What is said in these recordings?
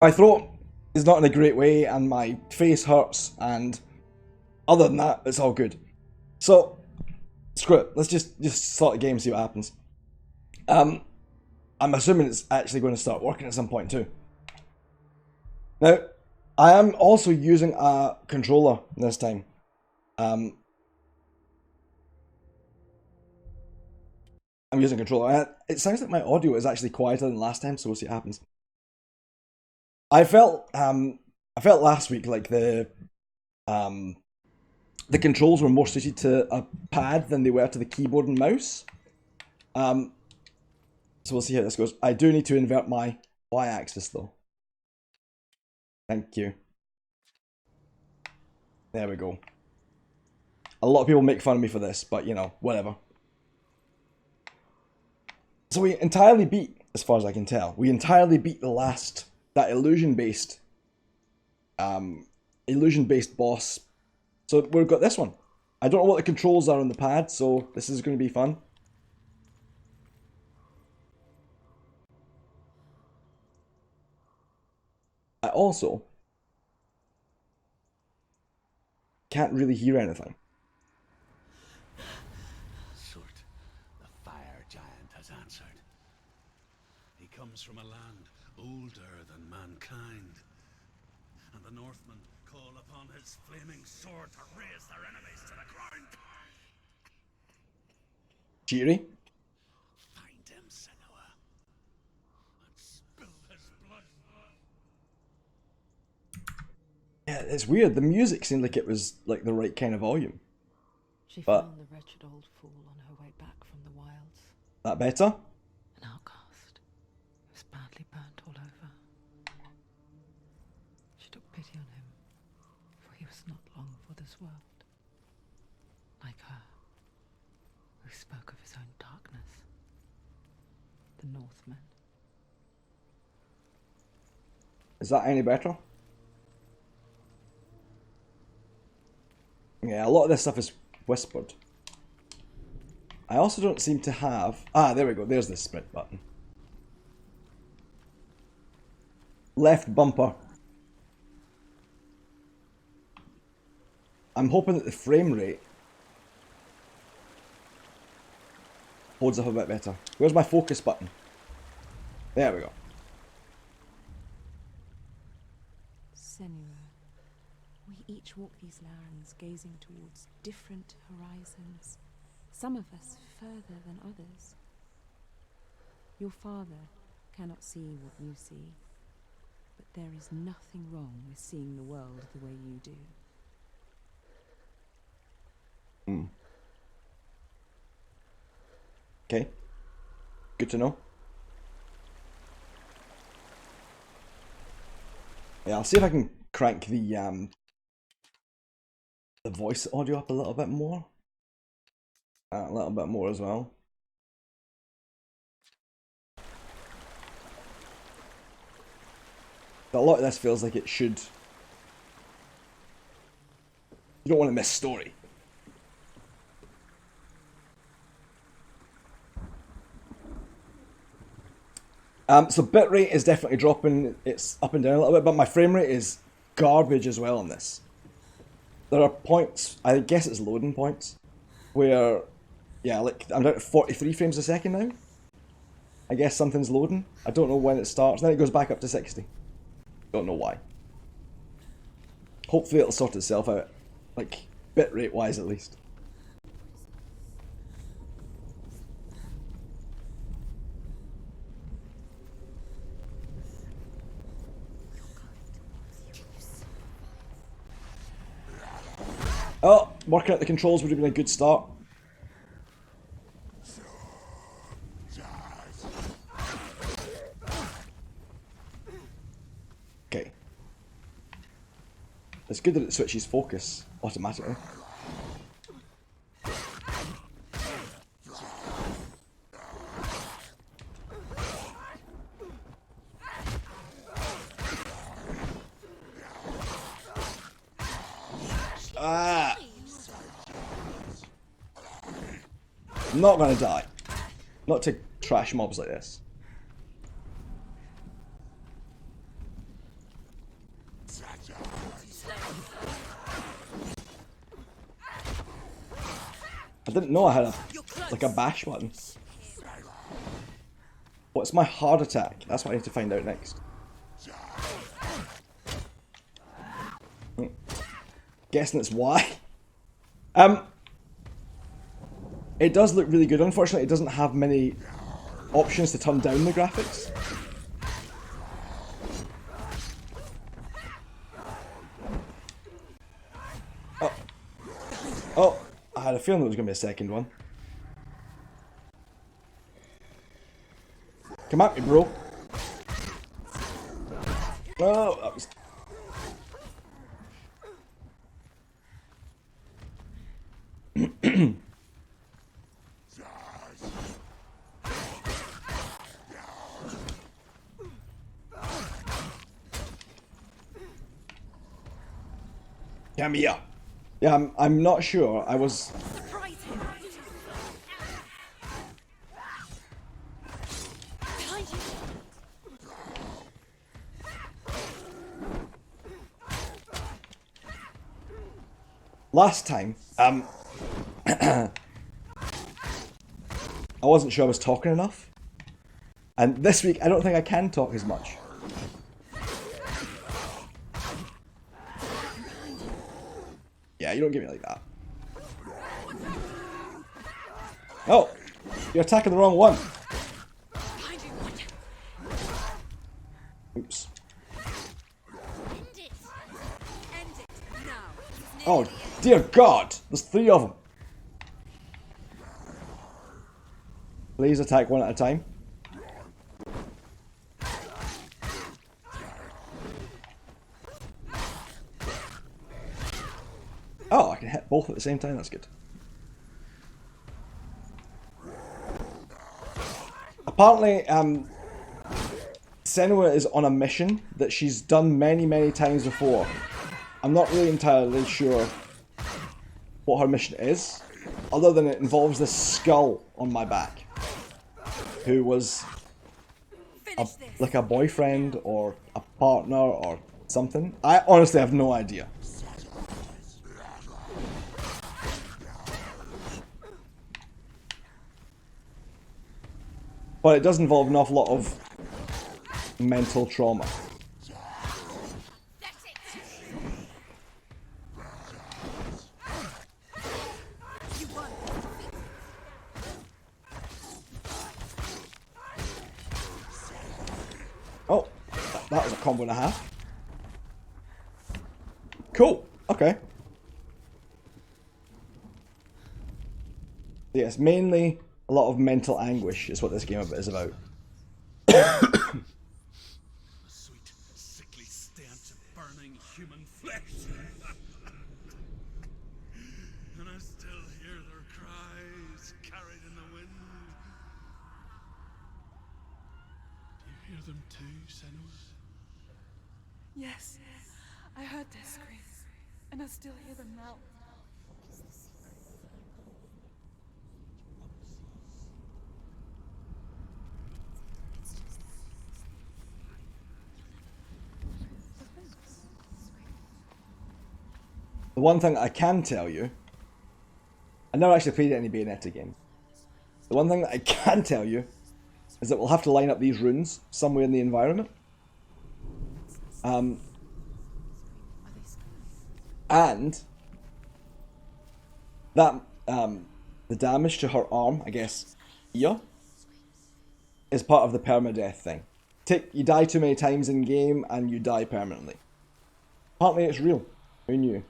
My throat is not in a great way, and my face hurts, and other than that, it's all good. So, screw it. Let's just start the game and see what happens. I'm assuming it's actually going to start working at some point too. Now, I am also using a controller this time. I'm using a controller. It sounds like my audio is actually quieter than last time, so we'll see what happens. I felt last week like the controls were more suited to a pad than they were to the keyboard and mouse. So we'll see how this goes. I do need to invert my y-axis though. Thank you. There we go. A lot of people make fun of me for this, but you know, whatever. So we entirely beat, as far as I can tell, we entirely beat the last, that illusion-based boss. So we've got this one. I don't know what the controls are on the pad, so this is going to be fun. I also can't really hear anything. Surt, the fire giant has answered. He comes from a land older than mankind, and the Northmen call upon his flaming sword to raise their enemies to the ground. Cheery. Find him, Senua, and spill his blood. Yeah, it's weird. The music seemed like it was like the right kind of volume. She But found the wretched old fool on her way back from the wilds. that better? An outcast. He was badly burnt all over. She took pity on him, for he was not long for this world. Like her, who spoke of his own darkness. The Northmen. Is that any better? Yeah, a lot of this stuff is whispered. I also don't seem to have... Ah, there we go. There's the sprint button. Left bumper. I'm hoping that the frame rate holds up a bit better. Where's my focus button? There we go. Senua, we each walk these lands gazing towards different horizons, some of us further than others. Your father cannot see what you see, but there is nothing wrong with seeing the world the way you do. Okay. Good to know. Yeah, I'll see if I can crank the voice audio up a little bit more. A little bit more as well. But a lot of this feels like it should. You don't want to miss story. So bitrate is definitely dropping. It's up and down a little bit, but my frame rate is garbage as well on this. There are points, I guess it's loading points, where, yeah, like I'm down to 43 frames a second now. I guess something's loading. I don't know when it starts. Then it goes back up to 60. Don't know why. Hopefully it'll sort itself out, like bitrate wise at least. Oh, working out the controls would have been a good start. Okay. It's good that it switches focus automatically. Ah! I'm not gonna die. Not to trash mobs like this. I didn't know I had a bash button. What's my hard attack? That's what I need to find out next. Guessing it's Y. It does look really good. Unfortunately, it doesn't have many options to turn down the graphics. Oh. Oh, I had a feeling there was going to be a second one. Come at me, bro. Oh, that was... Come here. Yeah, I'm not sure. I was... Last time, I wasn't sure I was talking enough. And this week, I don't think I can talk as much. Yeah, you don't get me like that. Oh! You're attacking the wrong one! Oops. Oh, dear God! There's 3 of them. Please attack one at a time. Oh, I can hit both at the same time, that's good. Apparently, Senua is on a mission that she's done many times before. I'm not really entirely sure what her mission is, other than it involves this skull on my back, who was like a boyfriend or a partner or something. I honestly have no idea. But it does involve an awful lot of mental trauma. Oh, that was a combo and a half. Cool, okay. Yes, mainly a lot of mental anguish is what this game is about. The sweet, sickly stench of burning human flesh. And I still hear their cries carried in the wind. Do you hear them too, Senua? Yes, I heard their screams, and I still hear them now. The one thing I can tell you, I never actually played any Bayonetta game. The one thing that I can tell you is that we'll have to line up these runes somewhere in the environment. And that the damage to her arm, I guess, ear, is part of the permadeath thing. You die too many times in game and you die permanently. Apparently it's real. Who knew?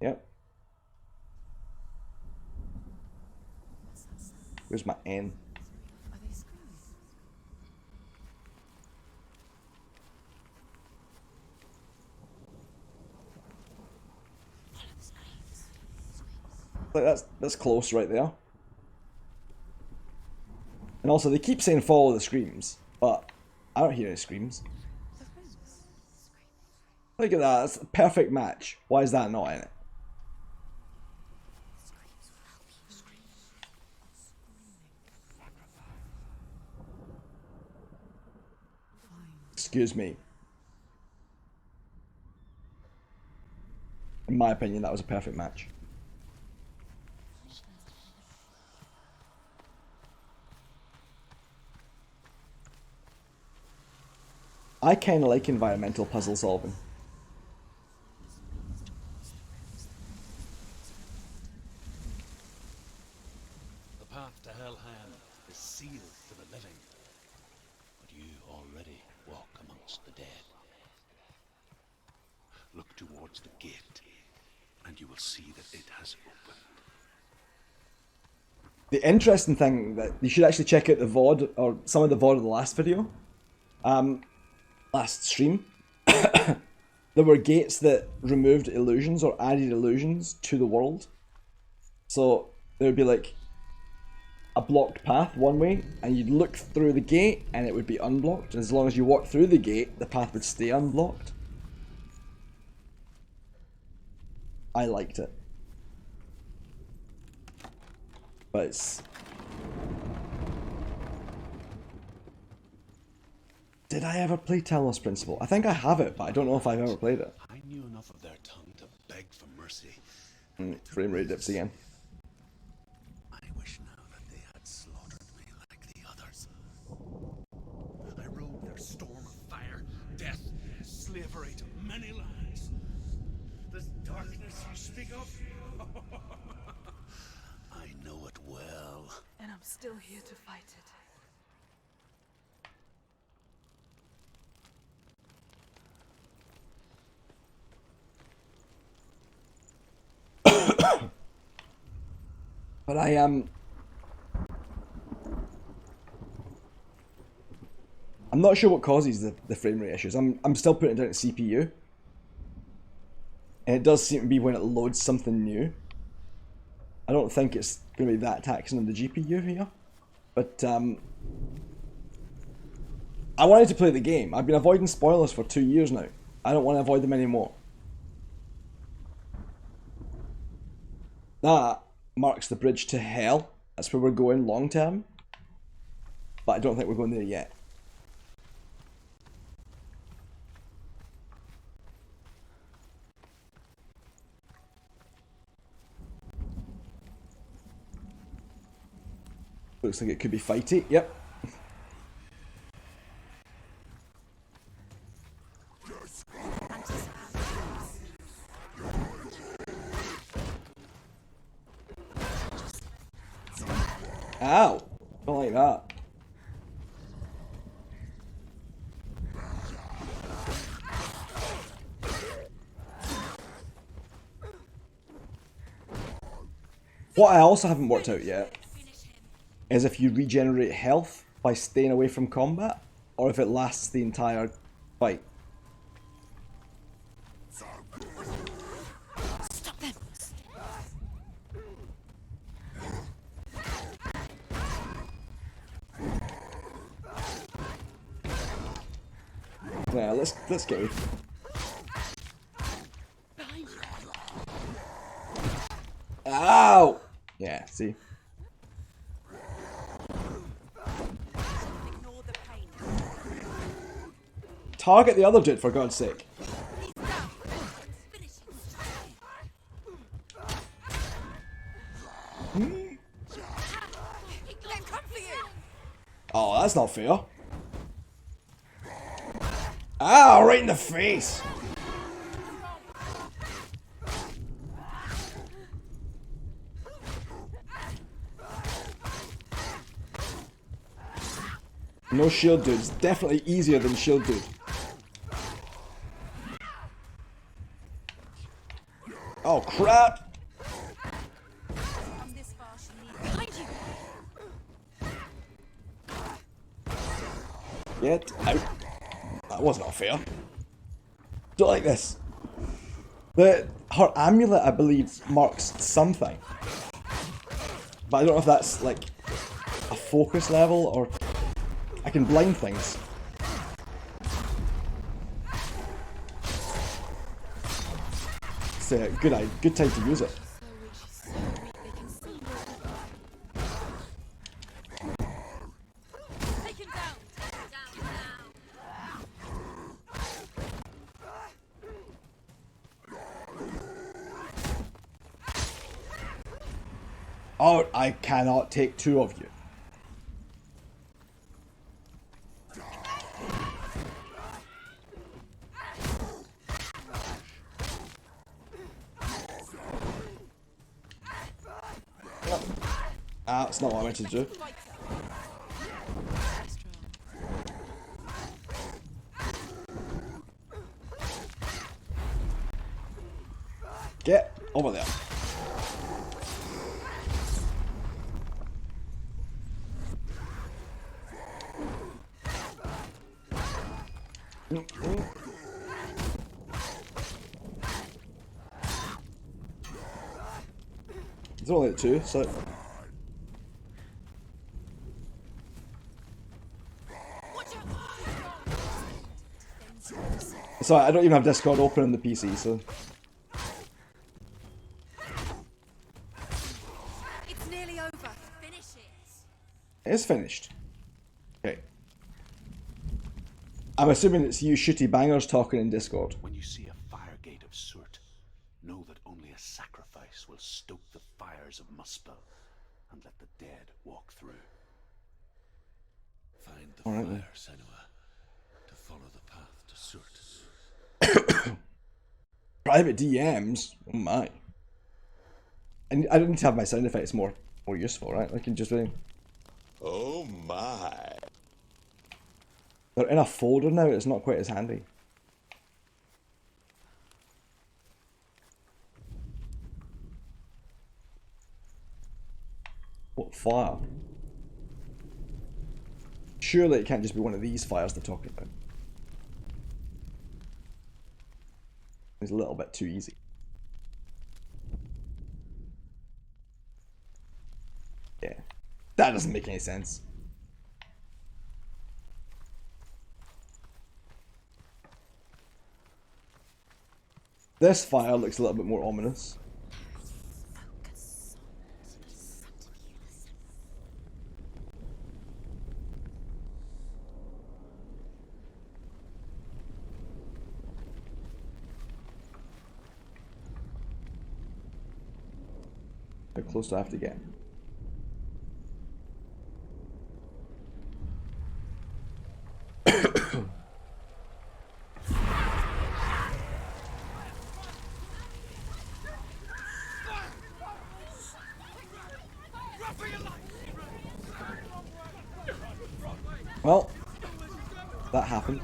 Yep. Where's my N? Like that's close right there. And also they keep saying follow the screams, but I don't hear any screams. Look at that, that's a perfect match. Why is that not in it? Excuse me. In my opinion, that was a perfect match. I kind of like environmental puzzle solving. The path to Helheim is sealed to the living, but you already walk amongst the dead. Look towards the gate, and you will see that it has opened. The interesting thing that you should actually check out the VOD, or some of the VOD of the last video, last stream. There were gates that removed illusions or added illusions to the world. So there would be like a blocked path one way, and you'd look through the gate and it would be unblocked. And as long as you walked through the gate, the path would stay unblocked. I liked it. But it's... Did I ever play Talos Principle? I think I have it, but I don't know if I've ever played it. I knew enough of their tongue to beg for mercy. Frame rate dips again. I wish now that they had slaughtered me like the others. I rode their storm of fire, death, slavery to many lands. This darkness you speak of, I know it well. And I'm still here to fight it. But I am... I'm not sure what causes the frame rate issues. I'm still putting it down to CPU. And it does seem to be when it loads something new. I don't think it's going to be that taxing on the GPU here. But I wanted to play the game. I've been avoiding spoilers for 2 years now. I don't want to avoid them anymore. That marks the bridge to hell. That's where we're going long term. But I don't think we're going there yet. Looks like it could be fighty. Yep. Ow! Don't like that. What I also haven't worked out yet is if you regenerate health by staying away from combat, or if it lasts the entire fight. Stop them! Yeah, let's go. Ow! Yeah, see. Target the other dude, for God's sake. Oh, that's not fair. Ow, right in the face. No shield dude's definitely easier than shield dude. Oh crap! Get out. That was not fair. Don't like this. Her amulet, I believe, marks something. But I don't know if that's like a focus level or I can blind things. It's a good time to use it. Oh, I cannot take two of you. Ah, that's not what I meant to do. Get over there. It's only two, so. Sorry, I don't even have Discord open on the PC, so. It's nearly over. Finish it. It is finished. Okay. I'm assuming it's you shitty bangers talking in Discord. When you see a fire gate of Surt, know that only a sacrifice will stoke the fires of Muspel and let the dead walk through. Find the fire, Senua, to follow the path to Surt. Private DMs? Oh my. And I don't need to have my sound effects more useful, right? I can just really... Oh my. They're in a folder now, it's not quite as handy. What fire? Surely it can't just be one of these fires they're talking about. It's a little bit too easy. Yeah. That doesn't make any sense. This fire looks a little bit more ominous. How close do I have to get? Well, that happened.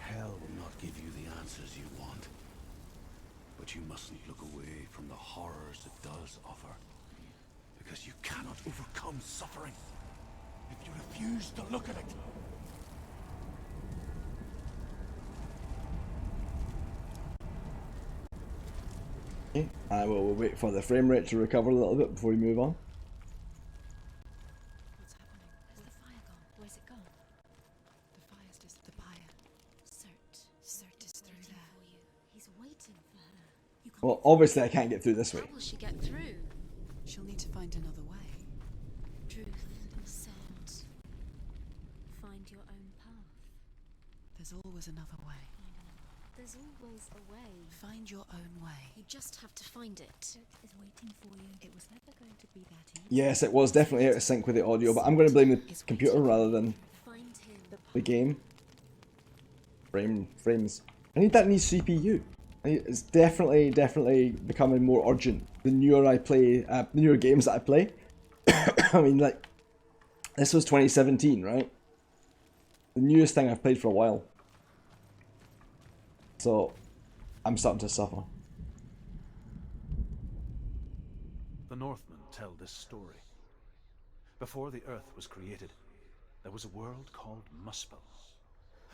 Hell will not give you the answers you want. But you mustn't look away from the horrors it does offer. Because you cannot overcome suffering if you refuse to look at it. Okay, I will wait for the frame rate to recover a little bit before we move on. What's happening? Has the fire gone? Where's it gone? The fire's just the pyre. Surt is through there. For you. He's waiting for her. You can't Well, obviously I can't get through this way. How will she get through? She'll need to find another way. Truth said, find your own path. There's always another way. There's always a way. Find your own way. You just have to find it. Truth is waiting for you. It was never going to be that easy. Yes, it was definitely out of sync with the audio, but I'm going to blame the computer rather than Find him. the game. Frames. I need that new CPU. It's definitely becoming more urgent the newer I play, the newer games that I play. I mean, like, this was 2017, right? The newest thing I've played for a while. So, I'm starting to suffer. The Northmen tell this story. Before the earth was created, there was a world called Muspel.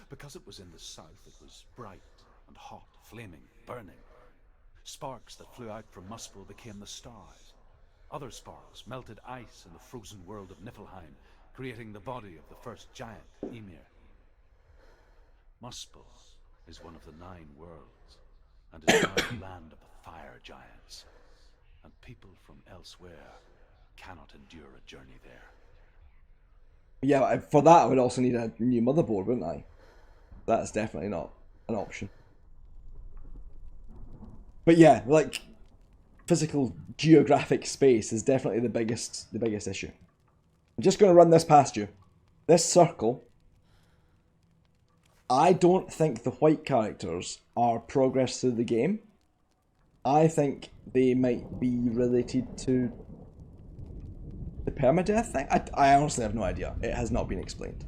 Because it was in the south, it was bright and hot, flaming, burning. Sparks that flew out from Muspel became the stars. Other sparks melted ice in the frozen world of Niflheim, creating the body of the first giant, Ymir. Muspel is one of the 9 worlds, and is now the land of the fire giants. And people from elsewhere cannot endure a journey there. Yeah, for that I would also need a new motherboard, wouldn't I? That's definitely not an option. But yeah, like physical geographic space is definitely the biggest issue. I'm just going to run this past you. This circle, I don't think the white characters are progress through the game. I think they might be related to the permadeath thing. I honestly have no idea. It has not been explained.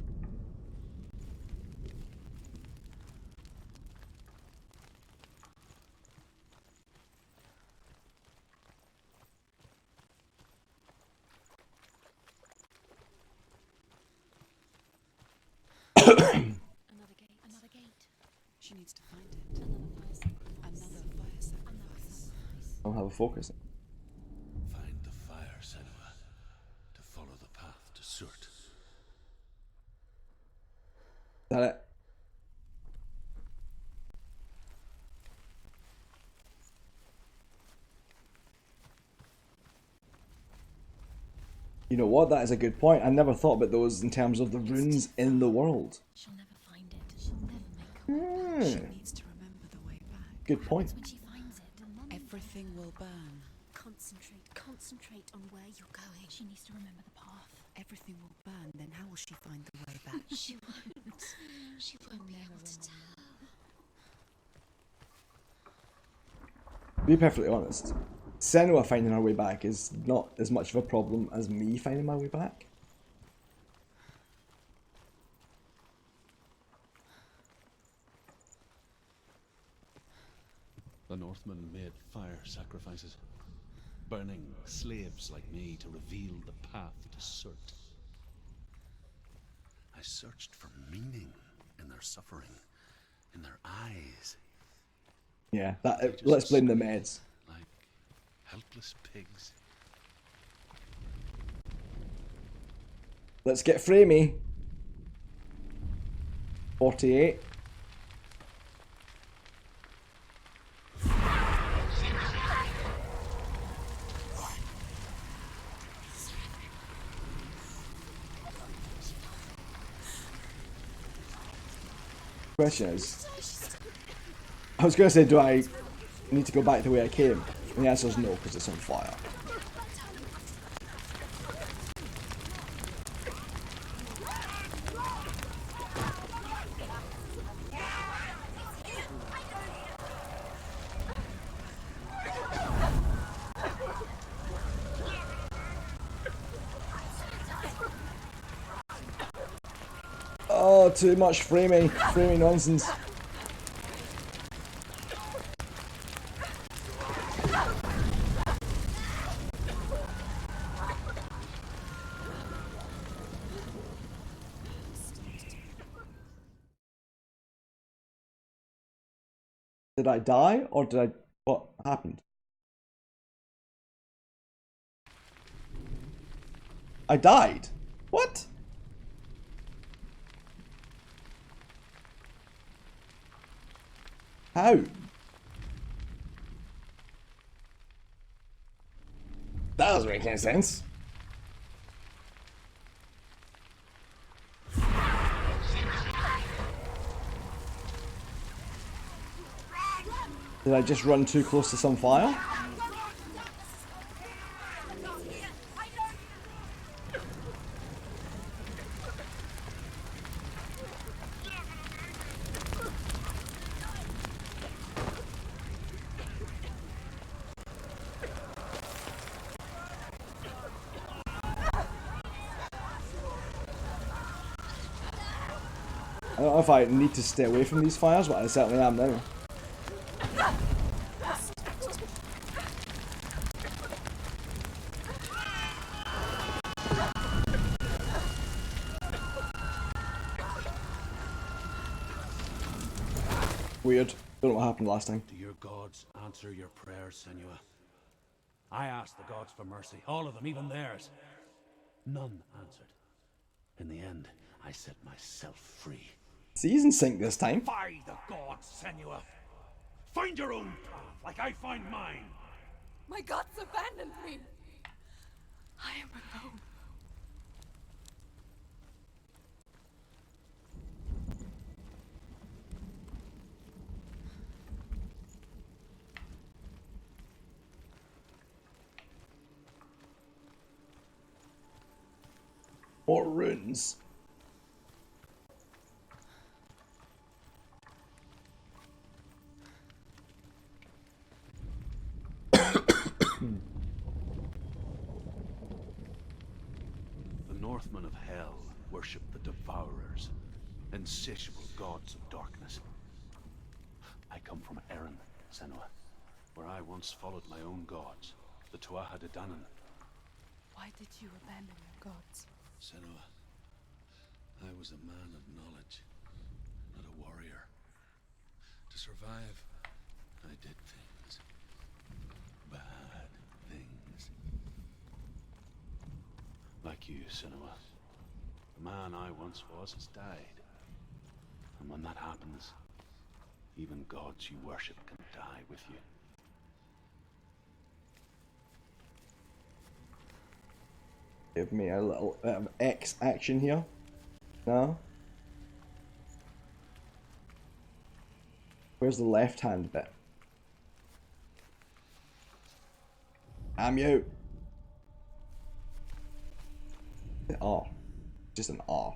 Another gate. She needs to find it. Another fire sacrifice. I don't have a focus. Find the fire, Senua, to follow the path to Surt. Is that it? You know what? That is a good point. I never thought about those in terms of the runes in the world. She'll never find it. She'll never make She her way back. needs to remember the way back. Good point. When she finds it, Everything will burn. concentrate on where you're going. She needs to remember the path. Everything will burn. Then how will she find the way back? She won't. She won't be able to tell. To be perfectly honest, Senua finding her way back is not as much of a problem as me finding my way back. The Northmen made fire sacrifices, burning slaves like me to reveal the path to Surt. I searched for meaning in their suffering, in their eyes, Yeah, let's blame the meds. like helpless pigs. Let's get framey. 48. Question is, I was going to say, do I need to go back the way I came? And the answer is no, because it's on fire. Oh, too much framey nonsense. Did I die, or did I... What happened? I died? What? How? That doesn't make any sense. Did I just run too close to some fire? I don't know if I need to stay away from these fires, but I certainly am now. Weird. Don't know what happened last time. Do your gods answer your prayers, Senua? I asked the gods for mercy, all of them, even theirs. None answered. In the end, I set myself free. See, he's in sync this time. Defy the gods, Senua! Find your own path, like I find mine! My gods abandoned me. I am alone. More runes. The Northmen of Hell worship the Devourers, insatiable gods of darkness. I come from Erin, Senua, where I once followed my own gods, the Tuatha De Danann. Why did you abandon your gods? Senua, I was a man of knowledge, not a warrior. To survive, I did things. Bad things. Like you, Senua. The man I once was has died. And when that happens, even gods you worship can die with you. Give me a little bit of X action here. No? Where's the left hand bit? I'm you. R. Just an R.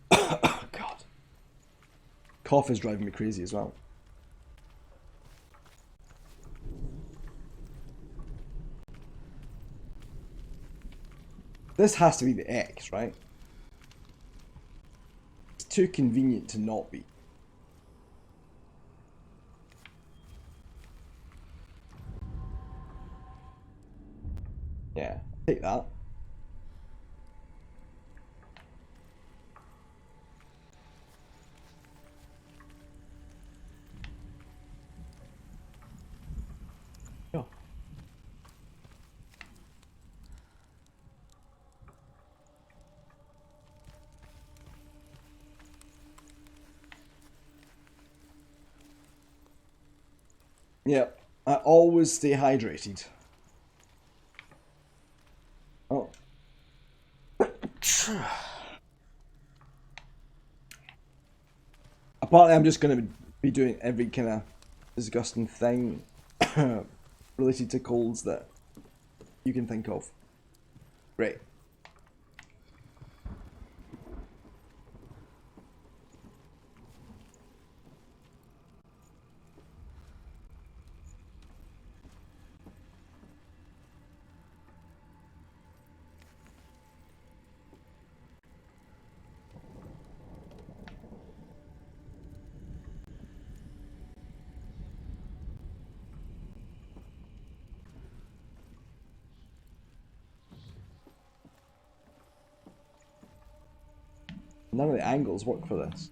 God. Cough is driving me crazy as well. This has to be the X, right? It's too convenient to not be. Yeah, take that. Yeah. Yep, I always stay hydrated. Oh. Apparently I'm just going to be doing every kind of disgusting thing related to colds that you can think of. Great. None of the angles work for this.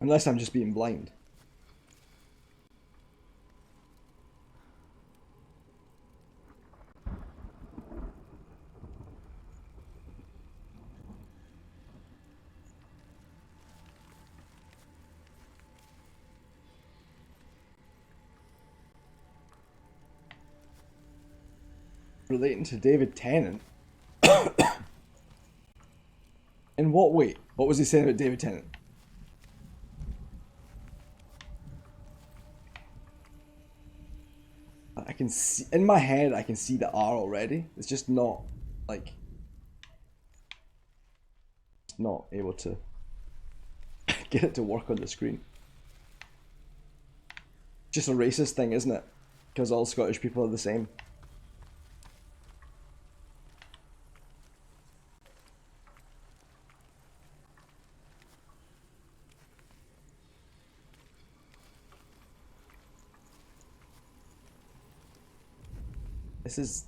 Unless I'm just being blind. Relating to David Tennant? In what way? What was he saying about David Tennant? I can see, in my head, I can see the R already. It's just not, like, not able to get it to work on the screen. Just a racist thing, isn't it? Because all Scottish people are the same. This is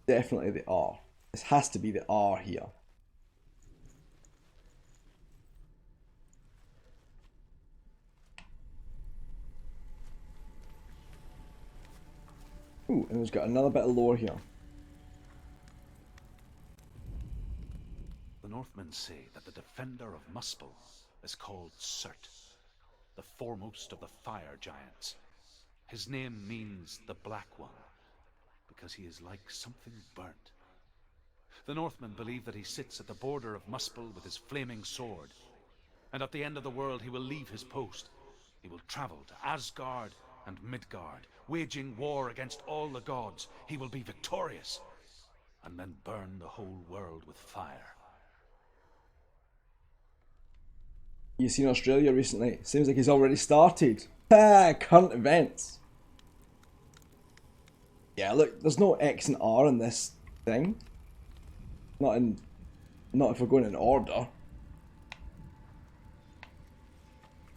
definitely the R. This has to be the R here. Ooh, and we've got another bit of lore here. The Northmen say that the defender of Muspel is called Cert, the foremost of the fire giants. His name means the Black One, because he is like something burnt. The Northmen believe that he sits at the border of Muspel with his flaming sword, and at the end of the world he will leave his post. He will travel to Asgard and Midgard, waging war against all the gods. He will be victorious, and then burn the whole world with fire. You seen Australia recently? Seems like he's already started. Ah, current events. Yeah, look, there's no X and R in this thing. Not if we're going in order.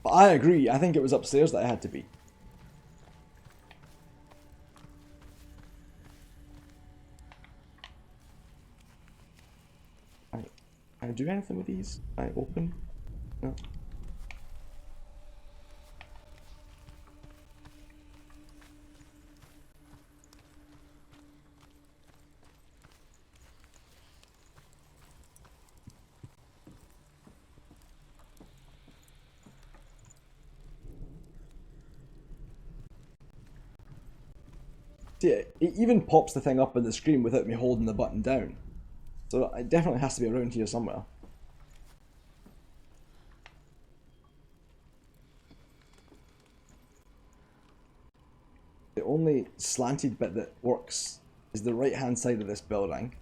But I agree, I think it was upstairs that I had to be. Can I do anything with these? Can I open? No. See, it even pops the thing up on the screen without me holding the button down. So it definitely has to be around here somewhere. The only slanted bit that works is the right hand side of this building.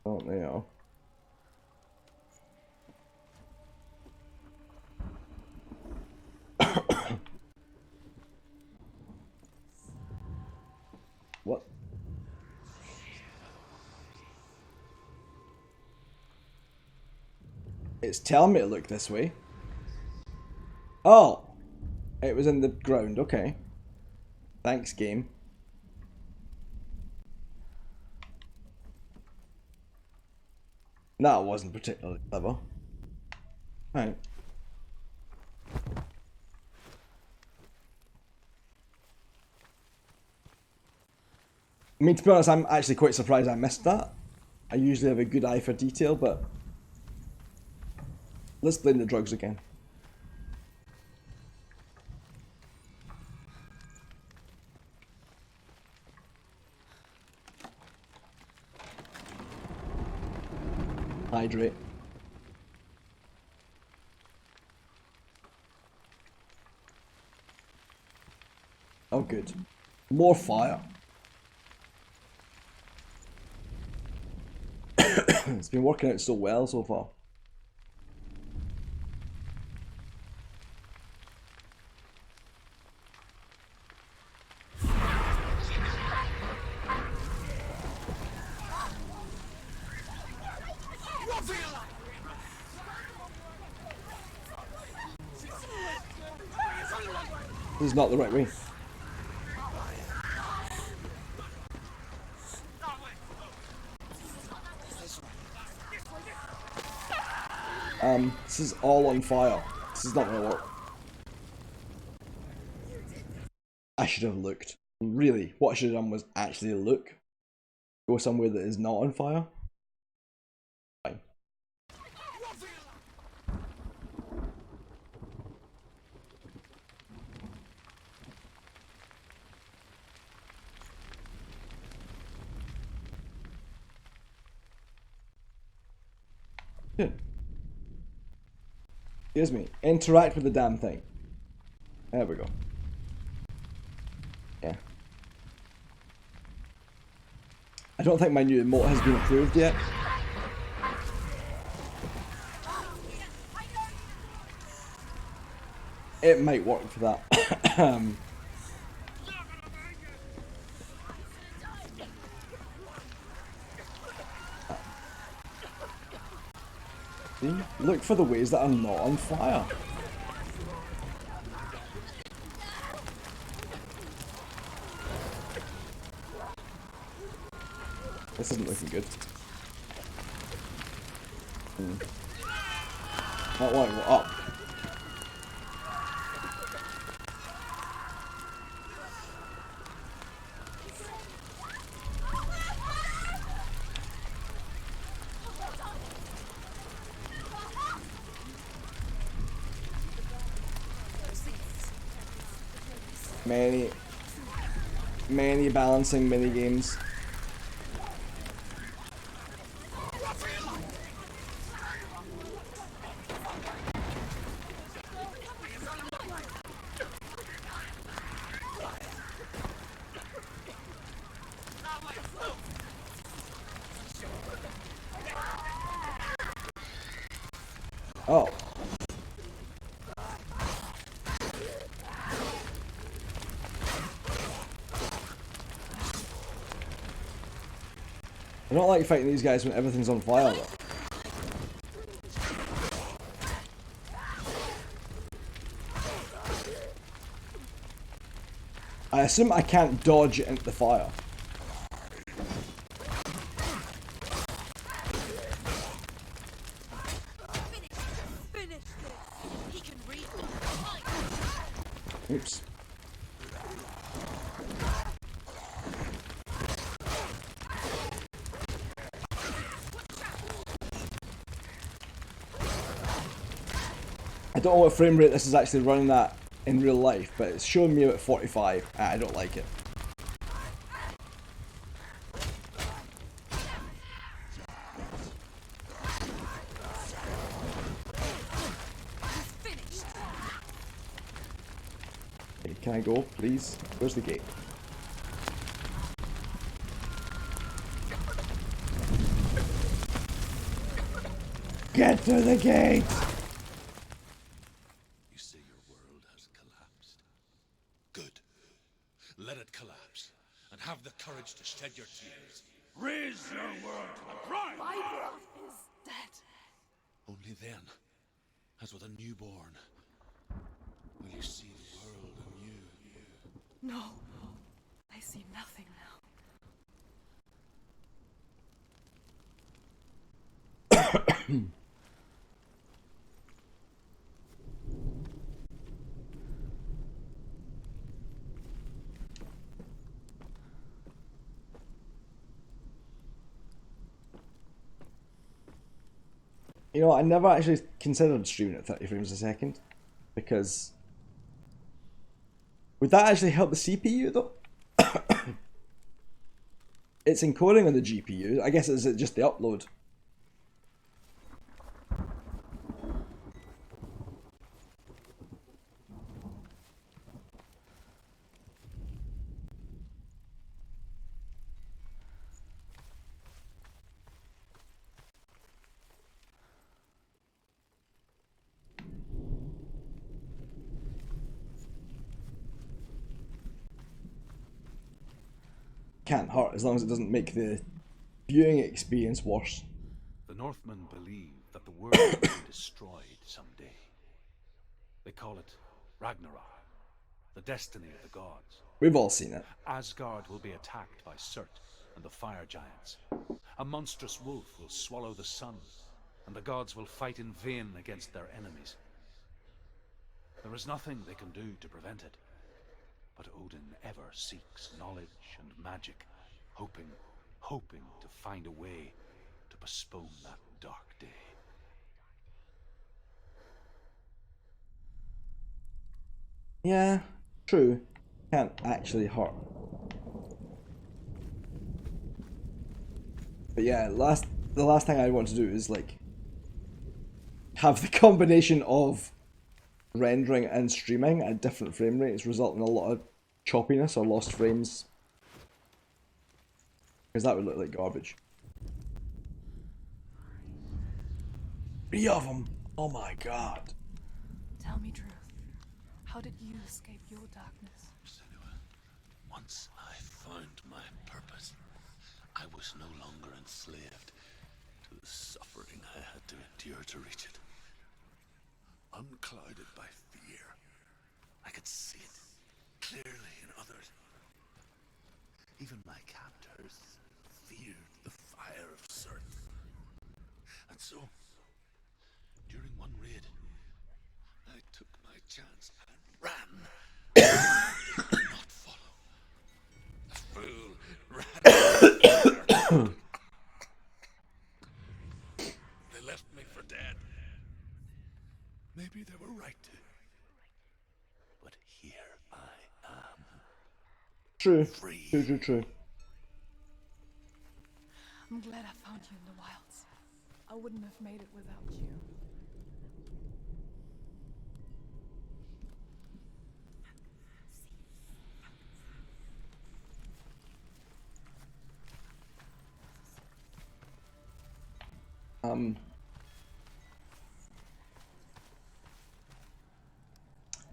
Oh, there you are. What? It's telling me to look this way. Oh! It was in the ground, okay. Thanks, game. That wasn't particularly clever. Right. I mean, to be honest, I'm actually quite surprised I missed that. I usually have a good eye for detail, but let's blame the drugs again. Hydrate. Oh, good. More fire. It's been working out so well so far. This is not the right way. This is all on fire. This is not gonna work. I should have looked. Really, what I should have done was actually look. Go somewhere that is not on fire. Fine. Good. Excuse me. Interact with the damn thing. There we go. Yeah. I don't think my new emote has been approved yet. It might work for that. See? Look for the ways that are not on fire. This isn't looking good. Not want to go up. Many balancing mini games. Oh. I don't like fighting these guys when everything's on fire though. I assume I can't dodge into the fire. Oops. I don't know what frame rate this is actually running at in real life, but it's showing me at 45, and I don't like it. Okay, can I go, please? Where's the gate? Get to the gate! You say your world has collapsed. Good. Let it collapse, and have the courage to shed your tears. Raise your world to the prime! My world is dead. Only then, as with a newborn, will you see the world anew. No, I see nothing now. You know, I never actually considered streaming at 30 frames a second, because would that actually help the CPU though? It's encoding on the GPU. I guess it's just the upload. Can't hurt as long as it doesn't make the viewing experience worse. The Northmen believe that the world will be destroyed someday. They call it Ragnarok, the destiny of the gods. We've all seen it. Asgard will be attacked by Surt and the fire giants. A monstrous wolf will swallow the sun, and the gods will fight in vain against their enemies. There is nothing they can do to prevent it, but Odin ever seeks knowledge and magic, hoping to find a way to postpone that dark day. Yeah, true. Can't actually hurt. But yeah, the last thing I want to do is like have the combination of rendering and streaming at different frame rates, resulting in a lot of choppiness or lost frames. Because that would look like garbage. 3 of them! Oh my god. Tell me truth. How did you escape your darkness? Senua, once I found my purpose, I was no longer enslaved to the suffering I had to endure to reach it. Unclouded by fear, I could see it clearly in others. Even my captors feared the So, during one raid, I took my chance and ran. Did not follow. The fool ran. They left me for dead. Maybe they were right to. But here I am. True. Free. True. I'm glad I found you in the wilds. I wouldn't have made it without you.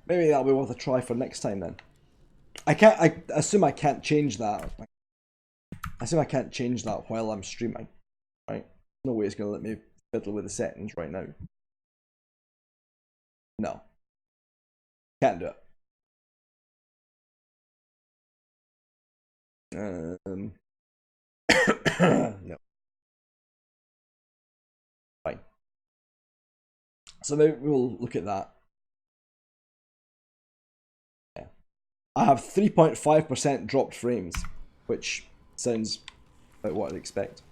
Maybe that'll be worth a try for next time then. I assume I can't change that. I assume I can't change that while I'm streaming, right? No way it's gonna let me fiddle with the settings right now. No. Can't do it. No. Fine. So maybe we'll look at that. Yeah. I have 3.5% dropped frames, which sounds like what I'd expect.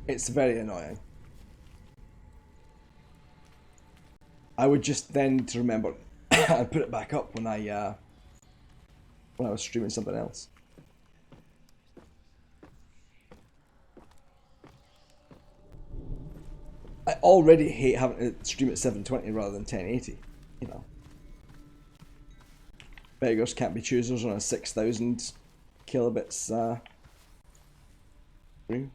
It's very annoying. I would just then need to remember and put it back up when I was streaming something else. I already hate having to stream at 720 rather than 1080, you know. Beggars can't be choosers on a 6,000 kilobits stream.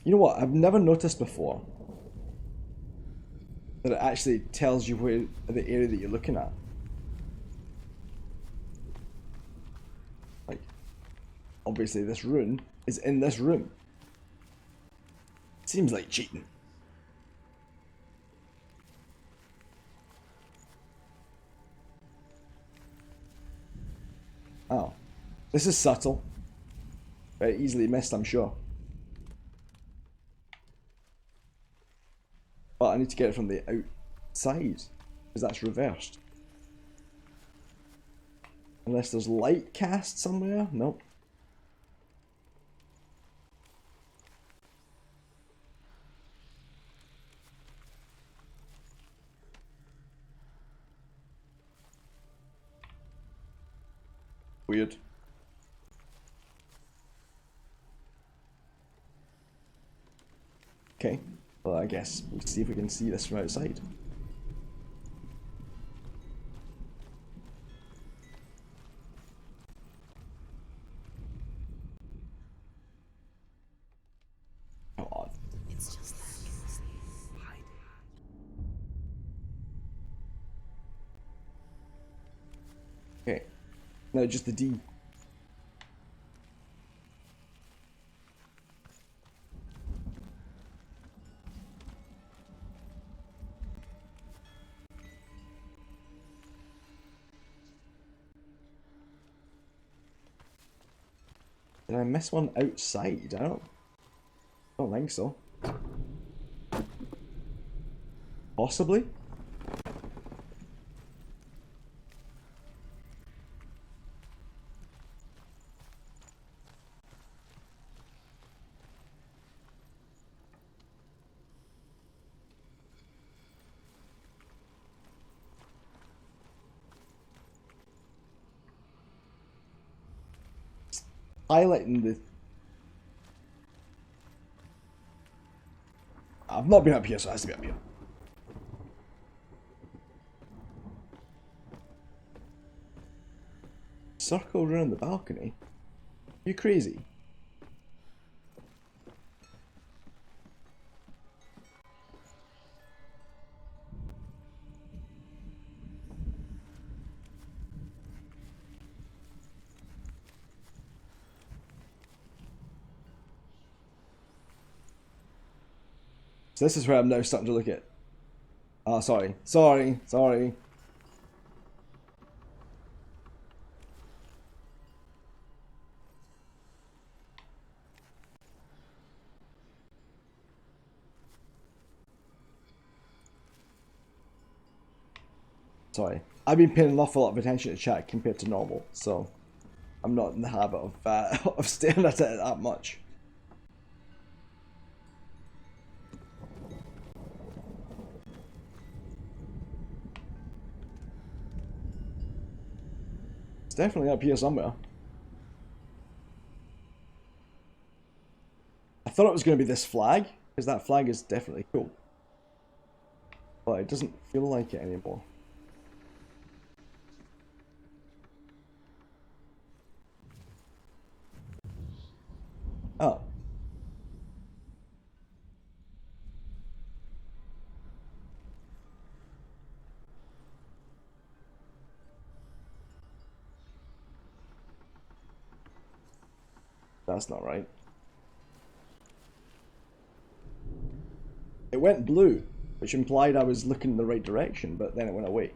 You know what? I've never noticed before that it actually tells you where the area that you're looking at. Like, obviously this rune is in this room. Seems like cheating. Oh. This is subtle. Very easily missed, I'm sure. But I need to get it from the outside, because that's reversed. Unless there's light cast somewhere? Nope. Weird. Okay, well I guess we'll see if we can see this from outside. Come on. It's just that. Okay, now just the D. Did I miss one outside? I don't think so. Possibly? Highlighting the... I've not been up here, so it has to be up here. Circle around the balcony? You crazy? So this is where I'm now starting to look at. Oh, sorry. Sorry. I've been paying an awful lot of attention to chat compared to normal, so I'm not in the habit of of staring at it that much. It's definitely up here somewhere. I thought it was going to be this flag, because that flag is definitely cool. But it doesn't feel like it anymore. Oh. That's not right. It went blue, which implied I was looking in the right direction, but then it went away.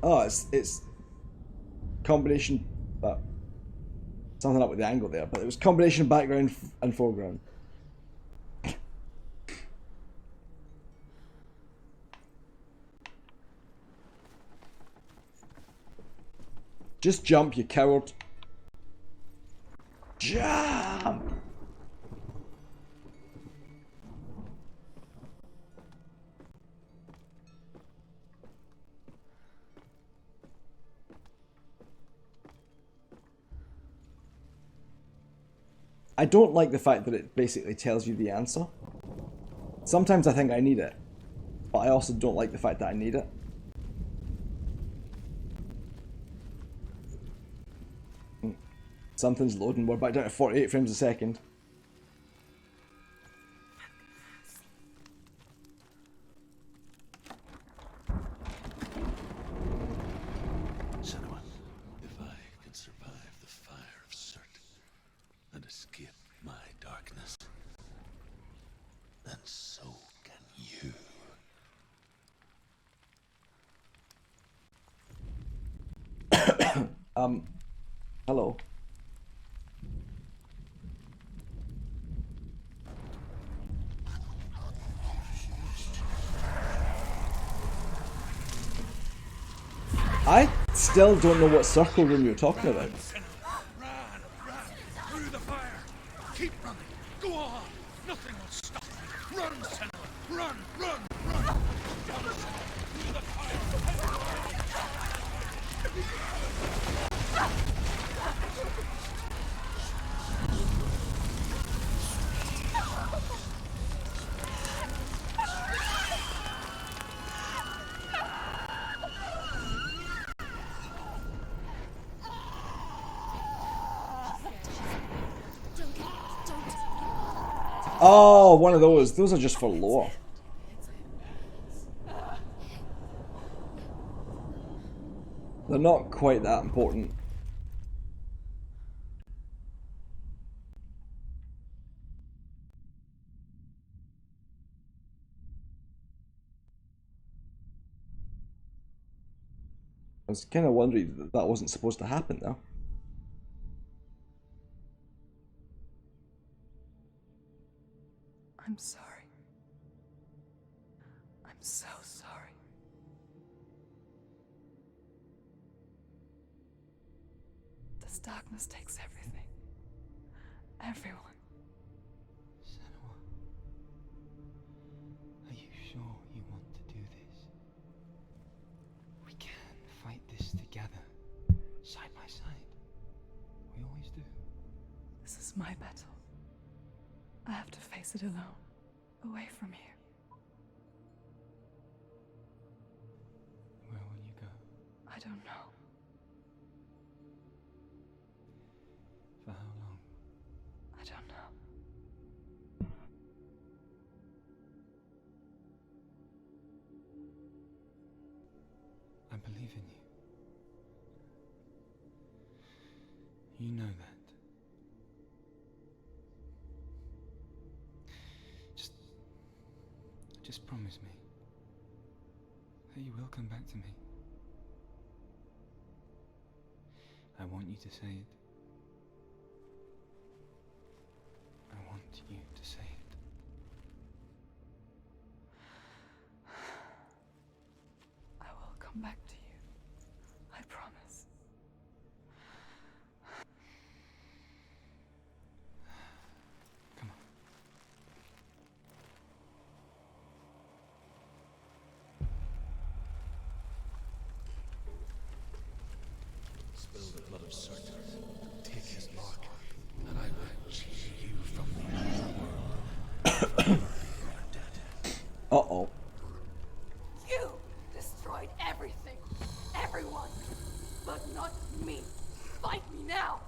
Oh, it's combination, something up with the angle there, but it was combination background and foreground. Just jump, you coward. Jump! I don't like the fact that it basically tells you the answer. Sometimes I think I need it, but I also don't like the fact that I need it. Something's loading. We're back down to 48 frames a second. Senua, if I can survive the fire of Scot and escape my darkness, then so can you. Hello. I still don't know what circle room you're talking about. Run through the fire. Keep running. Go on. Nothing will stop me. Run, Senua. Run. Through the fire. Oh, one of those. Those are just for lore. They're not quite that important. I was kind of wondering that that wasn't supposed to happen though. I'm sorry. I'm so sorry. This darkness takes everything. Everyone. Senua, are you sure you want to do this? We can fight this together, side by side. We always do. This is my battle. I have to face it alone, away from here. Where will you go? I don't know. forgiven you. You know that. Just promise me that you will come back to me. I want you to say it. I want you to say it. I will come back to you. I promise. Come on. Spill the blood of Scot, take his mark, and I will cheer you from the underworld. Uh-oh. You destroyed everything, everyone, but not me. Fight me now.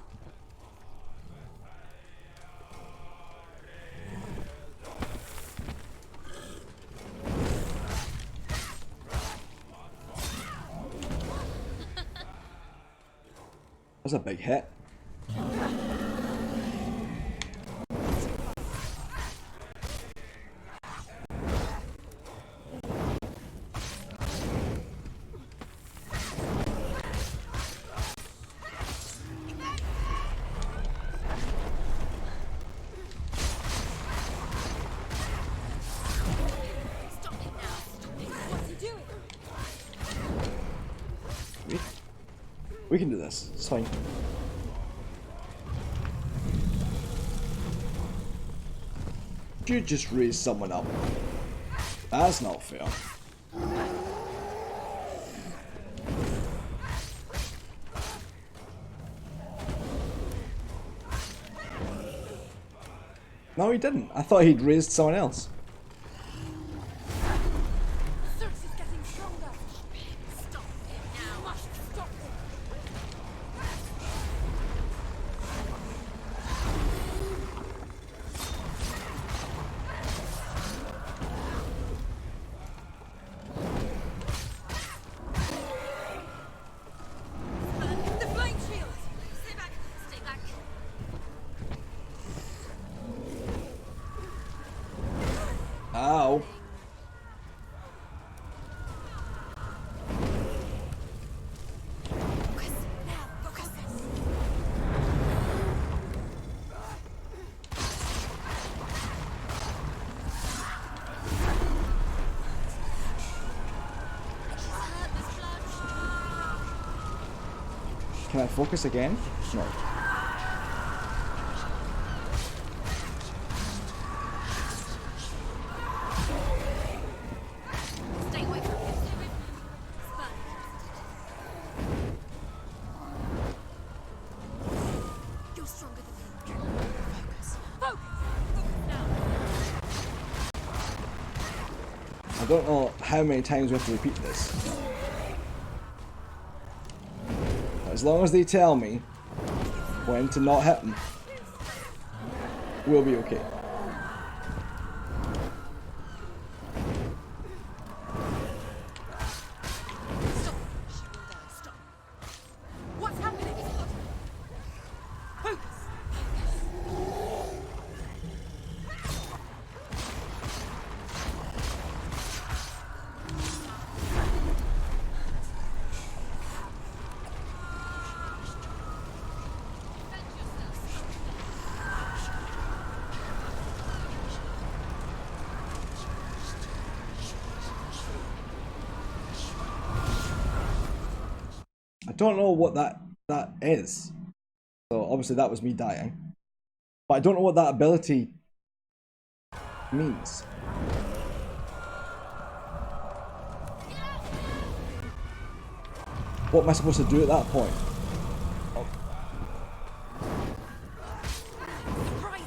That's a big hit. Stop it now. What's he doing? We can do this. It's fine. You just raise someone up. That's not fair. No, he didn't. I thought he'd raised someone else. Circe is getting stronger. Stop him now. You must stop him. The flame shield. Stay back. Stay back. Ow. Focus. Now. Focus. He's hurt. There's blood. Can I focus again? No. Stay away from him. Stay away from him. Spud. You're stronger than him. Focus. Focus. Focus now. I don't know how many times we have to repeat this. As long as they tell me when to not hit them, we'll be okay. Stop. She will die. Stop. What's happening? Focus. I don't know what that is. So obviously that was me dying. But I don't know what that ability means. What am I supposed to do at that point? Surprise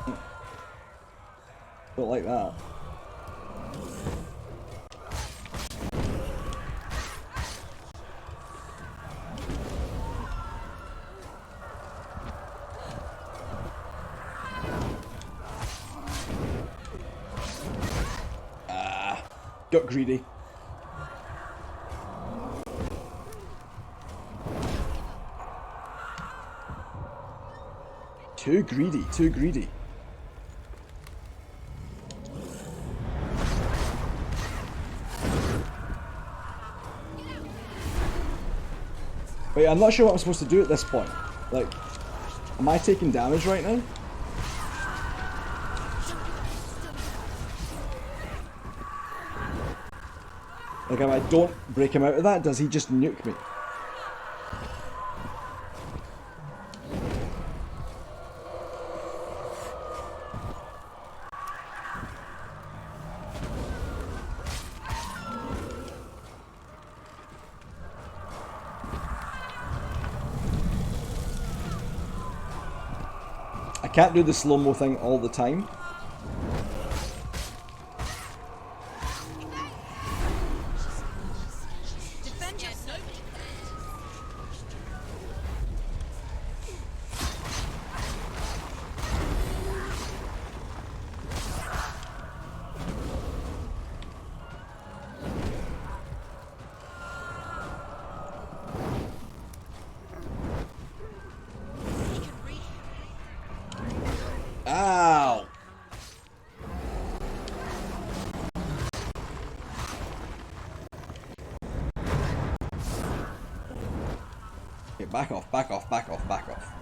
him. Don't like that. Got greedy. Too greedy, too greedy. Wait, I'm not sure what I'm supposed to do at this point. Like, am I taking damage right now? Like, if I don't break him out of that, does he just nuke me? I can't do the slow-mo thing all the time. Ow! Okay, back off, back off, back off, back off.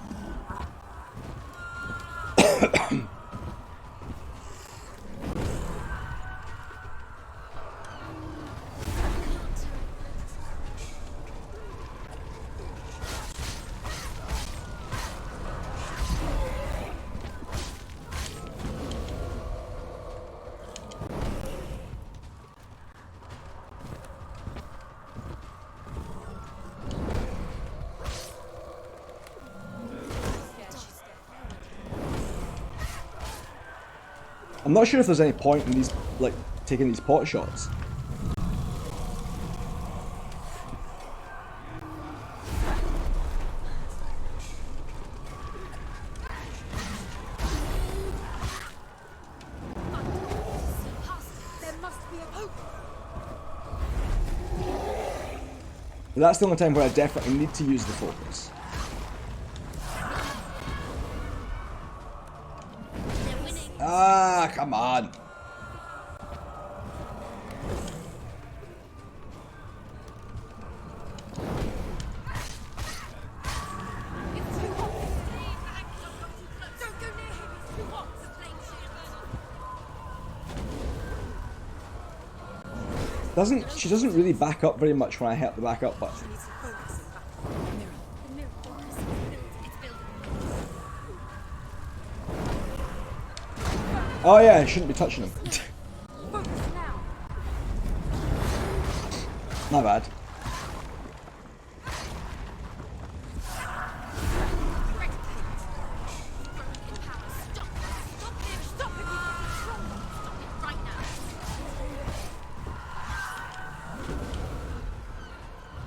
I'm not sure if there's any point in these, like, taking these pot shots. That's the only time where I definitely need to use the focus. Ah, come on. She doesn't really back up very much when I hit the back up button. Oh yeah, I shouldn't be touching him. Not bad.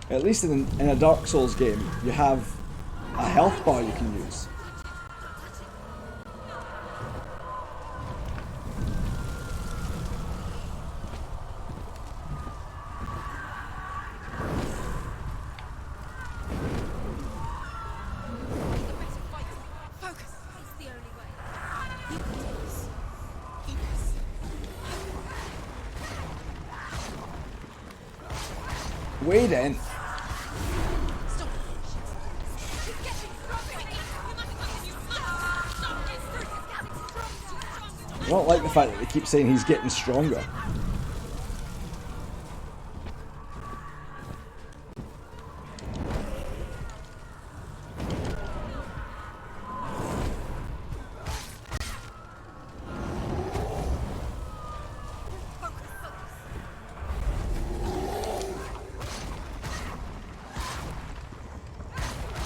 At least in a Dark Souls game, you have a health bar you can use. Wait in. I don't like the fact that they keep saying he's getting stronger.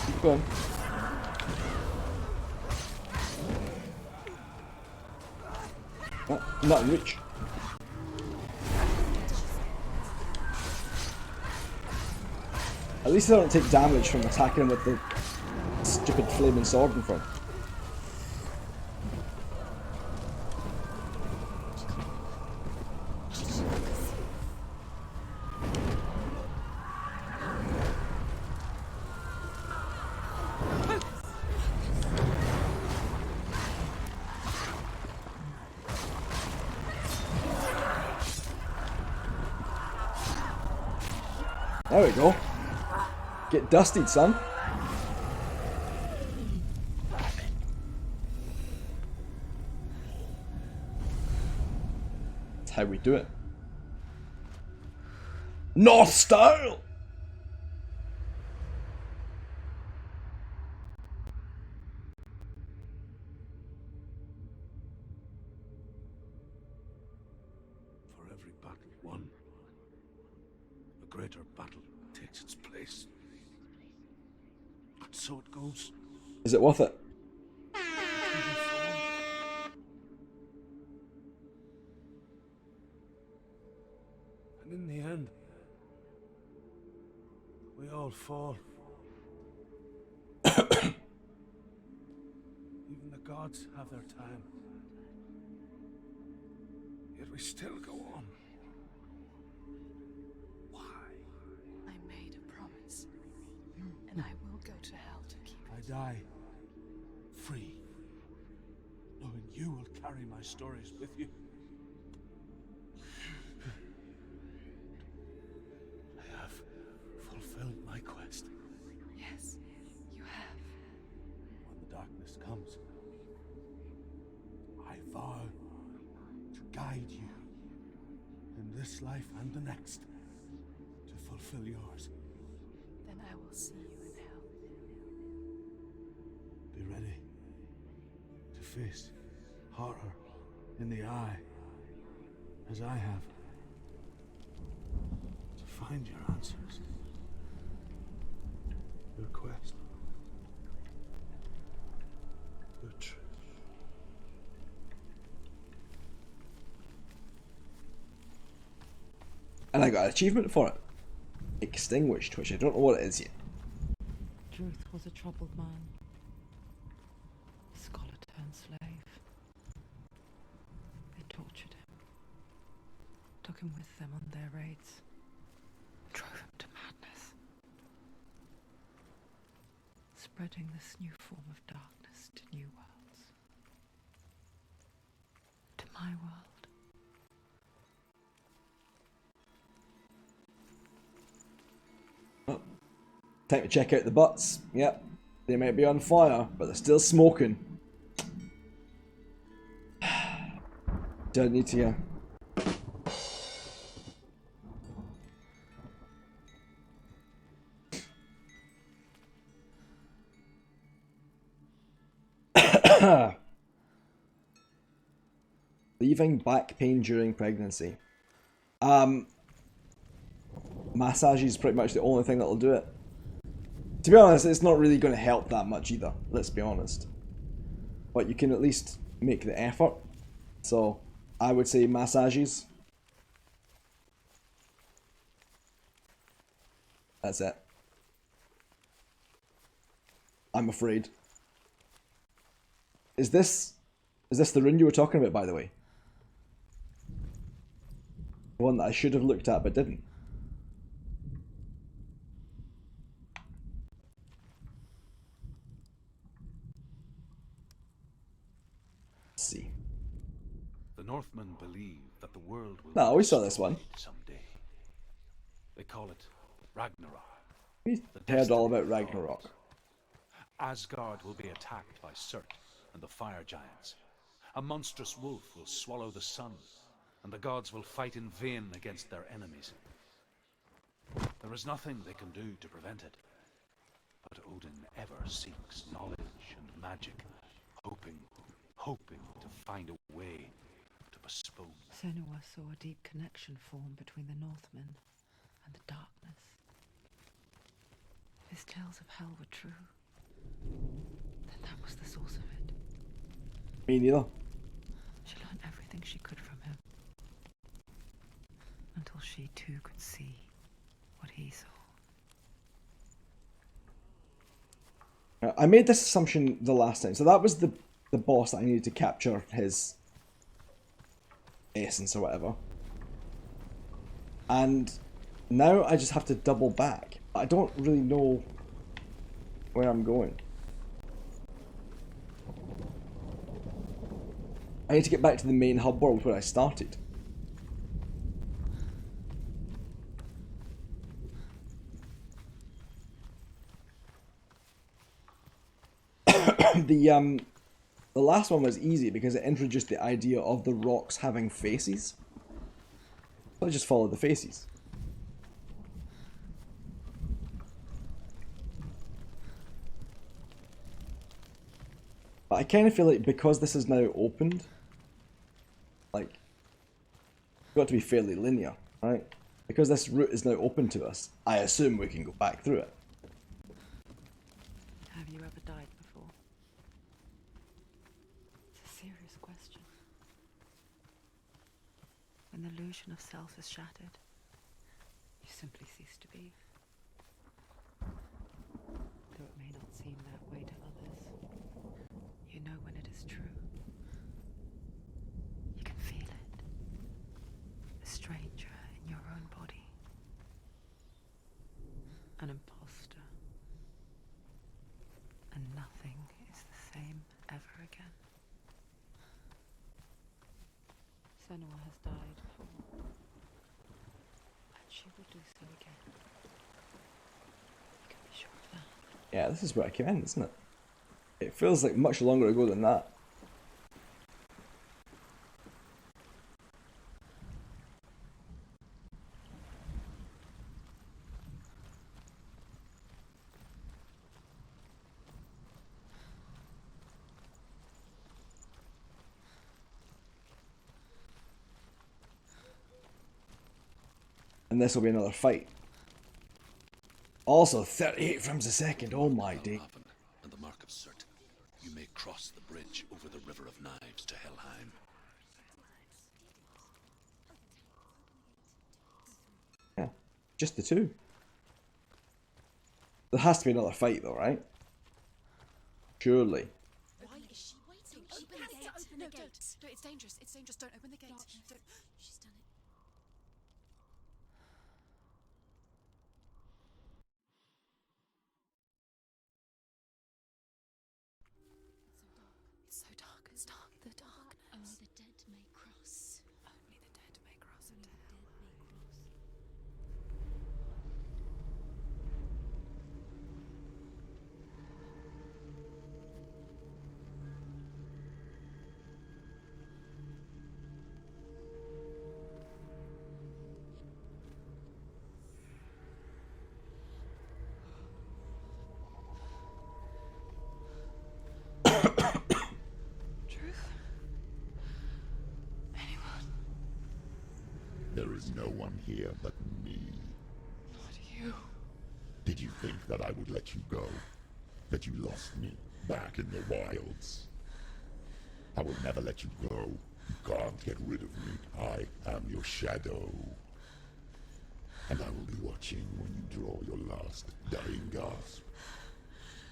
Keep going. Not in reach. At least I don't take damage from attacking him with the stupid flaming sword in front. There we go. Get dusted, son. That's how we do it. North style! For every battle won, a greater battle takes its place. And so it goes. Is it worth it? And in the end, we all fall. Even the gods have their time. Yet we still go on. Why? I made a promise, and I will go to hell to keep I it. die free, knowing you will carry my stories with you. I have fulfilled my quest. Yes, you have. When the darkness comes, I vow to guide you in this life and the next to fulfill yours. Then I will see you in hell. Be ready to face horror in the eye, as I have, to find your answers, your quest, your truth. And I got an achievement for it. Extinguished, which I don't know what it is yet. Druth was a troubled man. Scholar turned slave. They tortured him. Took him with them on their raids. Drove him to madness. Spreading this new form of darkness to new worlds. To my world. Time to check out the butts. Yep. They might be on fire, but they're still smoking. Don't need to. Leaving back pain during pregnancy. Massage is pretty much the only thing that'll do it. To be honest, it's not really going to help that much either, let's be honest. But you can at least make the effort. So, I would say massages. That's it. I'm afraid. Is this the rune you were talking about, by the way? The one that I should have looked at but didn't. Let's see. The Northmen believe that the world will No, be we saw this one. destroyed someday. They call it Ragnarok. We The heard all destiny about of Ragnarok. gods. Asgard will be attacked by Surt and the fire giants. A monstrous wolf will swallow the sun, and the gods will fight in vain against their enemies. There is nothing they can do to prevent it. But Odin ever seeks knowledge and magic, hoping to find a way to postpone. Senua saw a deep connection form between the Northmen and the darkness. If his tales of hell were true, then that was the source of it. Me neither. She learned everything she could from him. Until she too could see what he saw. I made this assumption the last time. So that was the boss that I needed to capture his essence or whatever. And now I just have to double back. I don't really know where I'm going. I need to get back to the main hub world where I started. the last one was easy because it introduced the idea of the rocks having faces. So I just followed the faces. But I kind of feel like because this is now opened, like, it's got to be fairly linear, right? Because this route is now open to us, I assume we can go back through it. Have you ever died before? It's a serious question. When the illusion of self is shattered, you simply cease to be. Though it may not seem that way to others, you know when it is true. You can feel it. A stranger in your own body. An imposter. And nothing is the same ever again. Senua has died before. And she will do so again. You can be sure of that. Yeah, this is where I came in, isn't it? It feels like much longer ago than that. And this will be another fight. Also, 38 frames a second, oh my day. And the mark of Cert. You may cross the bridge over the River of Knives to Helheim. Yeah, just the two. There has to be another fight though, right? Surely. Why is she waiting? Open the gate. Open the gate. No, it's dangerous. It's dangerous. Don't open the gate. Don't. She's done it. It's so dark. It's dark. The darkness. Only the dead may cross. Only the dead may cross into hell. Truth? Anyone? There is no one here but me. Not you. Did you think that I would let you go? That you lost me back in the wilds? I will never let you go. You can't get rid of me. I am your shadow. And I will be watching when you draw your last dying gasp.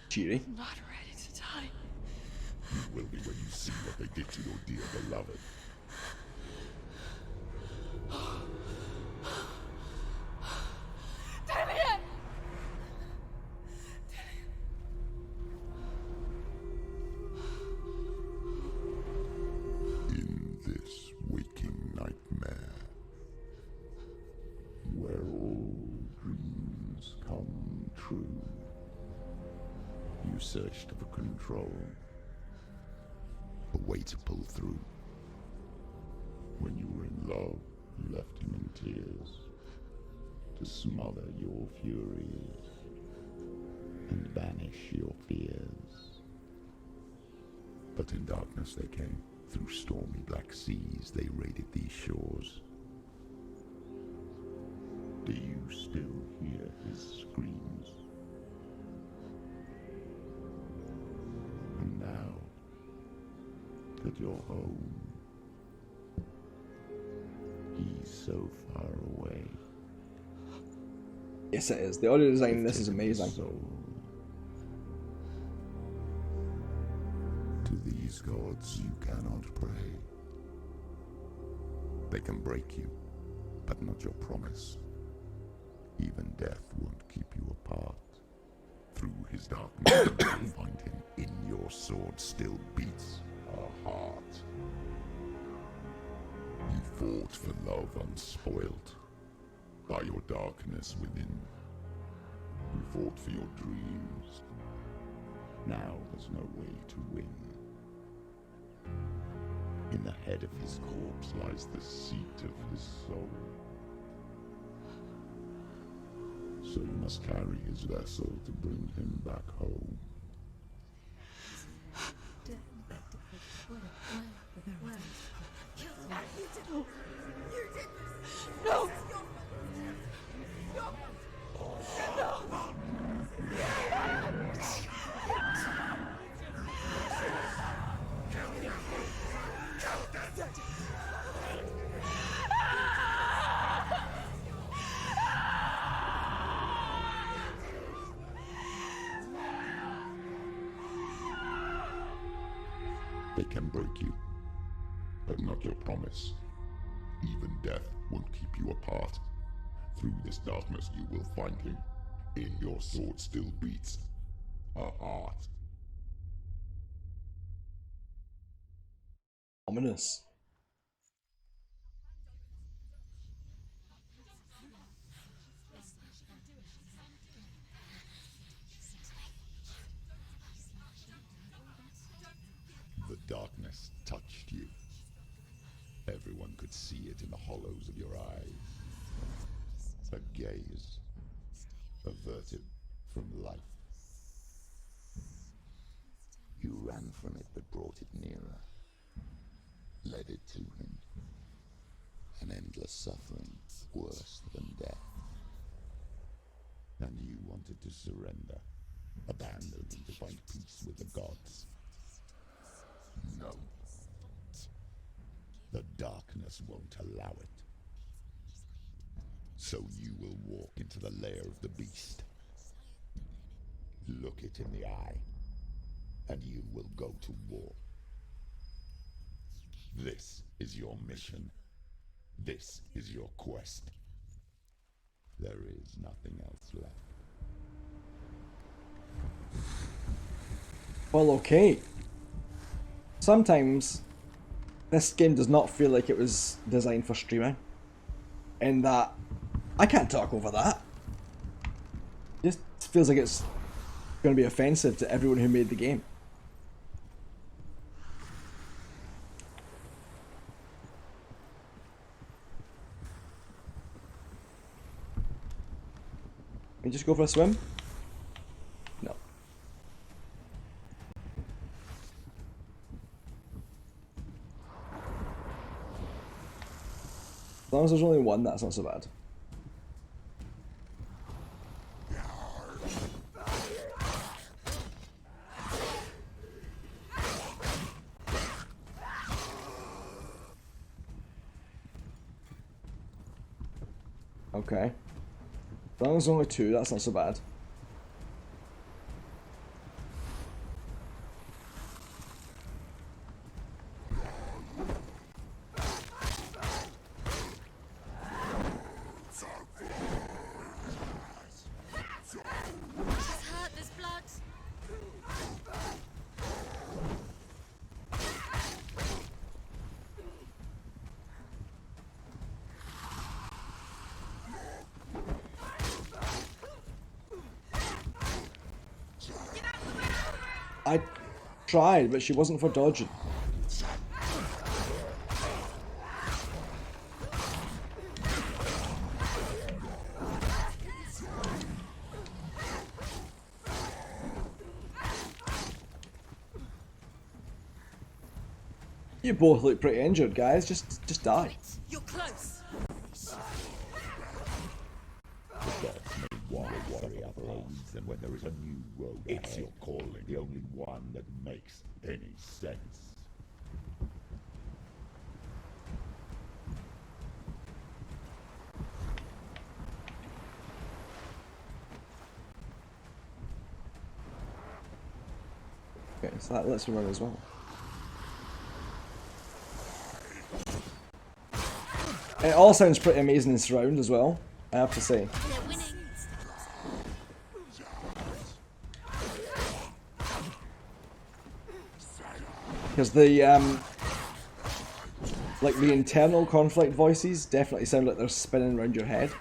Cheery. I'm not ready to die. You will be when you see what they did to your dear beloved. Damien! In this waking nightmare, where all dreams come true, you searched for control, a way to pull through. When you were in love, you left him in tears, to smother your furies and banish your fears. But in darkness they came. Through stormy black seas they raided these shores. Do you still hear his screams? And now that you're home, he's so far away. Yes, it is. The audio design in this is amazing. Soul. To these gods you cannot pray. They can break you, but not your promise. Even death won't keep you apart. Through his darkness you will find him. In your sword still beats a heart. You fought for love unspoilt by your darkness within. You fought for your dreams, Now there's no way to win. In the head of his corpse lies the seat of his soul. So you must carry his vessel to bring him back home. No! They can break you, but not your promise. Even death won't keep you apart. Through this darkness you will find him. In your sword still beats a heart. Ominous. The darkness touched you. Everyone could see it in the hollows of your eyes. A gaze averted from life. You ran from it but brought it nearer. Led it to him. An endless suffering, worse than death. And you wanted to surrender, abandon him to find peace with the gods. No. The darkness won't allow it. So you will walk into the lair of the beast. Look it in the eye, and you will go to war. This is your mission. This is your quest. There is nothing else left. Well, okay. Sometimes this game does not feel like it was designed for streaming. In that, I can't talk over that. It just feels like it's going to be offensive to everyone who made the game. Can you just go for a swim? No. As long as there's only one, that's not so bad. Okay. As long as there's only two, that's not so bad. He's hurt, there's blood. I tried, but she wasn't for dodging. You both look pretty injured, guys. Just die. You're close. The gods may want worry otherwise, and when there is a new road it's your calling, the only one that makes any sense. Okay, so that lets me run as well. It all sounds pretty amazing in surround as well, I have to say. They're winning. Because the like the internal conflict voices definitely sound like they're spinning around your head.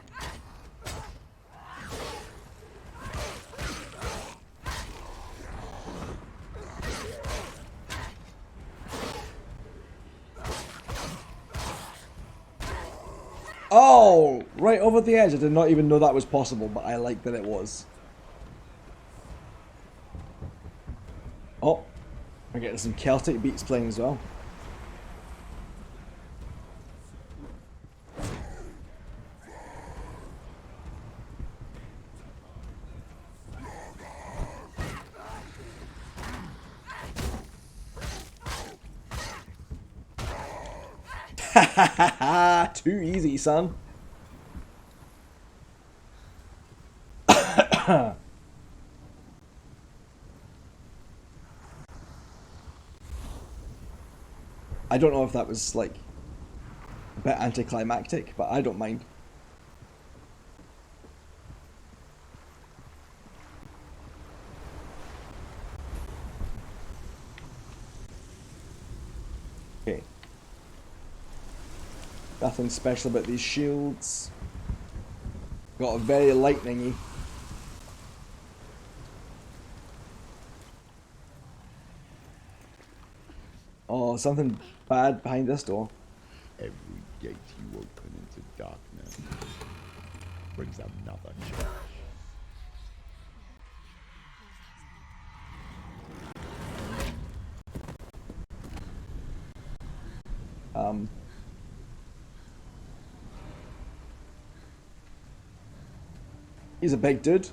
Oh, right over the edge. I did not even know that was possible, but I like that it was. Oh, we're getting some Celtic beats playing as well. Too easy, son. I don't know if that was like a bit anticlimactic, but I don't mind. Okay. Nothing special about these shields. Got a very lightningy. Oh, something bad behind this door. Every gate you open into darkness brings another church. He's a big dude.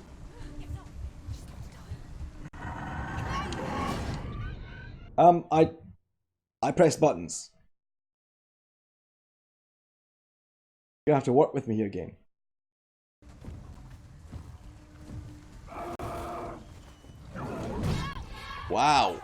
I press buttons. You're gonna have to work with me here, game. Wow.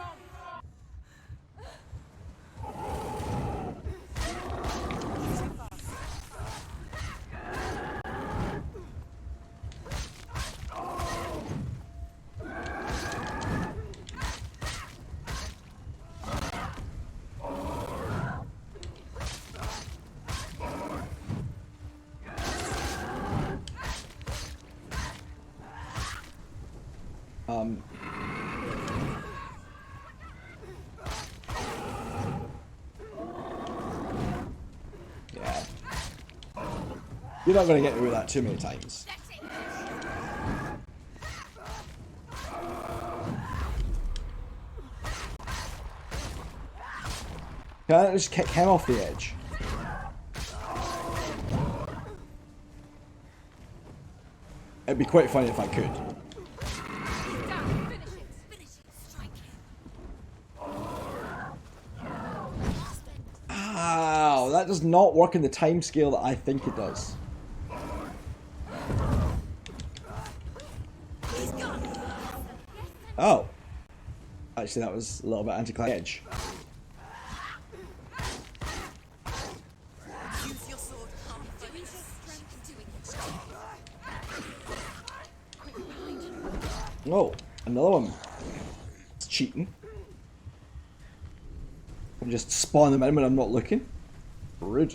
Yeah. You're not gonna get me with that too many times. Can I just kick him off the edge? It'd be quite funny if I could. Ow, that does not work in the time scale that I think it does. Oh. Actually, that was a little bit anti-climactic edge. Oh, another one. It's cheating. I can just spawn them in when I'm not looking. Rude.